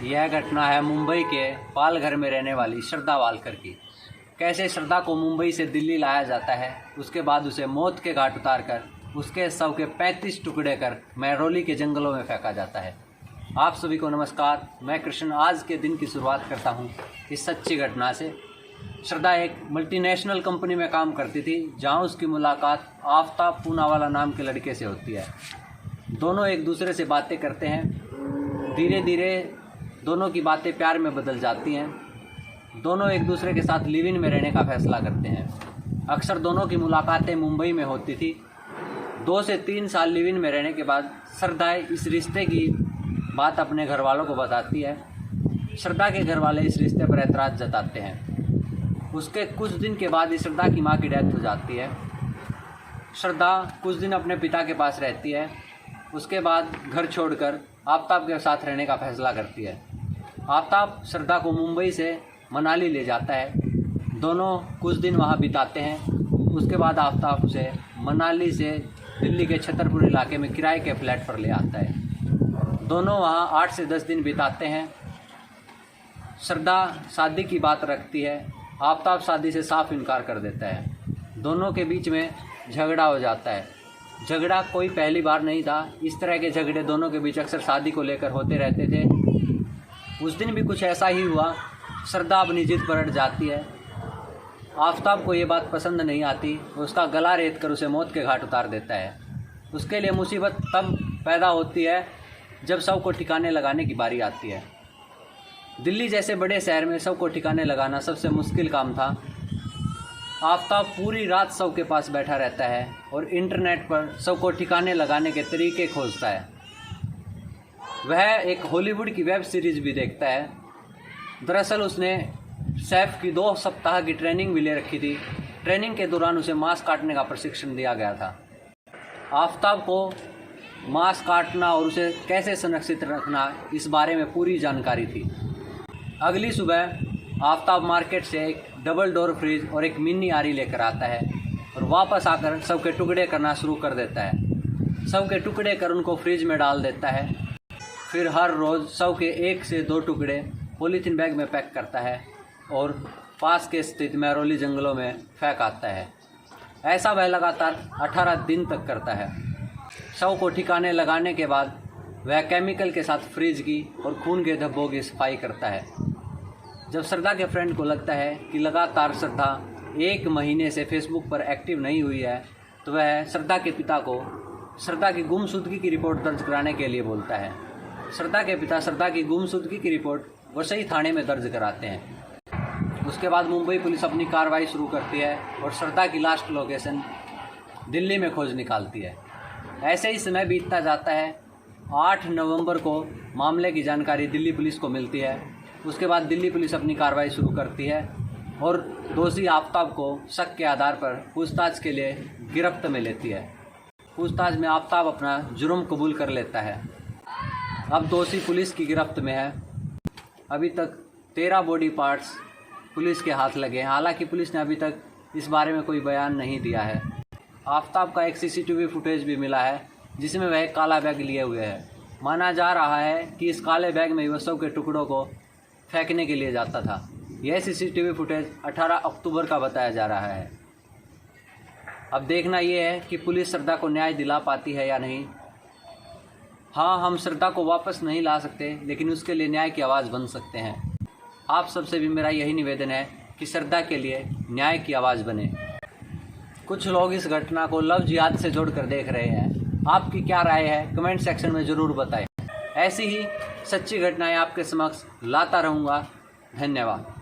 यह घटना है मुंबई के पालघर में रहने वाली श्रद्धा वालकर की। कैसे श्रद्धा को मुंबई से दिल्ली लाया जाता है, उसके बाद उसे मौत के घाट उतारकर उसके शव के 35 टुकड़े कर महरौली के जंगलों में फेंका जाता है। आप सभी को नमस्कार, मैं कृष्ण आज के दिन की शुरुआत करता हूं इस सच्ची घटना से। श्रद्धा एक मल्टीनेशनल कंपनी में काम करती थी, जहां उसकी मुलाकात आफ्ताब पूनावाला नाम के लड़के से होती है। दोनों एक दूसरे से बातें करते हैं। धीरे धीरे दोनों की बातें प्यार में बदल जाती हैं। दोनों एक दूसरे के साथ लिव इन में रहने का फैसला करते हैं। अक्सर दोनों की मुलाकातें मुंबई में होती थी। 2 से 3 साल लिव इन में रहने के बाद श्रद्धा इस रिश्ते की बात अपने घर वालों को बताती है। श्रद्धा के घर वाले इस रिश्ते पर ऐतराज़ जताते हैं। उसके कुछ दिन के बाद ही श्रद्धा की माँ की डेथ हो जाती है। श्रद्धा कुछ दिन अपने पिता के पास रहती है। उसके बाद घर छोड़कर आफ्ताब के साथ रहने का फैसला करती है। आफ्ताब श्रद्धा को मुंबई से मनाली ले जाता है। दोनों कुछ दिन वहाँ बिताते हैं। उसके बाद आफ्ताब उसे मनाली से दिल्ली के छतरपुर इलाके में किराए के फ्लैट पर ले आता है। दोनों वहाँ 8 से 10 दिन बिताते हैं। श्रद्धा शादी की बात रखती है। आफ्ताब शादी से साफ इनकार कर देता है। दोनों के बीच में झगड़ा हो जाता है। झगड़ा कोई पहली बार नहीं था। इस तरह के झगड़े दोनों के बीच अक्सर शादी को लेकर होते रहते थे। उस दिन भी कुछ ऐसा ही हुआ। श्रद्धा अपनी जिद पर अड़ जाती है। आफ्ताब को ये बात पसंद नहीं आती। उसका गला रेत कर उसे मौत के घाट उतार देता है। उसके लिए मुसीबत तब पैदा होती है जब शव को ठिकाने लगाने की बारी आती है। दिल्ली जैसे बड़े शहर में शव को ठिकाने लगाना सबसे मुश्किल काम था। आफ्ताब पूरी रात शव के पास बैठा रहता है और इंटरनेट पर शव को ठिकाने लगाने के तरीके खोजता है। वह एक हॉलीवुड की वेब सीरीज़ भी देखता है। दरअसल उसने शेफ की 2 सप्ताह की ट्रेनिंग भी ले रखी थी। ट्रेनिंग के दौरान उसे मांस काटने का प्रशिक्षण दिया गया था। आफ्ताब को मांस काटना और उसे कैसे सुरक्षित रखना इस बारे में पूरी जानकारी थी। अगली सुबह आफ्ताब मार्केट से एक डबल डोर फ्रिज और एक मिनी आरी लेकर आता है और वापस आकर शव के टुकड़े करना शुरू कर देता है। शव के टुकड़े कर उनको फ्रिज में डाल देता है। फिर हर रोज़ शव के 1 से 2 टुकड़े पॉलीथीन बैग में पैक करता है और पास के स्थित महरौली जंगलों में फेंक आता है। ऐसा वह लगातार 18 दिन तक करता है। शव को ठिकाने लगाने के बाद वह केमिकल के साथ फ्रिज की और खून के धब्बों की सफाई करता है। जब श्रद्धा के फ्रेंड को लगता है कि लगातार श्रद्धा 1 महीने से फेसबुक पर एक्टिव नहीं हुई है, तो वह श्रद्धा के पिता को श्रद्धा की गुमशुदगी की रिपोर्ट दर्ज कराने के लिए बोलता है। श्रद्धा के पिता श्रद्धा की गुमशुदगी की रिपोर्ट वसई थाने में दर्ज कराते हैं। उसके बाद मुंबई पुलिस अपनी कार्रवाई शुरू करती है और श्रद्धा की लास्ट लोकेशन दिल्ली में खोज निकालती है। ऐसे ही समय बीतता जाता है। 8 नवंबर को मामले की जानकारी दिल्ली पुलिस को मिलती है। उसके बाद दिल्ली पुलिस अपनी कार्रवाई शुरू करती है और दोषी आफ्ताब को शक के आधार पर पूछताछ के लिए गिरफ्त में लेती है। पूछताछ में आफ्ताब अपना जुर्म कबूल कर लेता है। अब दोषी पुलिस की गिरफ्त में है। अभी तक 13 बॉडी पार्ट्स पुलिस के हाथ लगे हैं। हालांकि पुलिस ने अभी तक इस बारे में कोई बयान नहीं दिया है। आफ्ताब का एक CCTV फुटेज भी मिला है जिसमें वह एक काला बैग लिए हुए है। माना जा रहा है कि इस काले बैग में वह शव के टुकड़ों को फेंकने के लिए जाता था। यह CCTV फुटेज 18 अक्टूबर का बताया जा रहा है। अब देखना यह है कि पुलिस श्रद्धा को न्याय दिला पाती है या नहीं। हाँ, हम श्रद्धा को वापस नहीं ला सकते, लेकिन उसके लिए न्याय की आवाज़ बन सकते हैं। आप सबसे भी मेरा यही निवेदन है कि श्रद्धा के लिए न्याय की आवाज़ बने। कुछ लोग इस घटना को लव जिहाद से जोड़कर देख रहे हैं। आपकी क्या राय है, कमेंट सेक्शन में ज़रूर बताएं। ऐसी ही सच्ची घटनाएं आपके समक्ष लाता रहूँगा। धन्यवाद।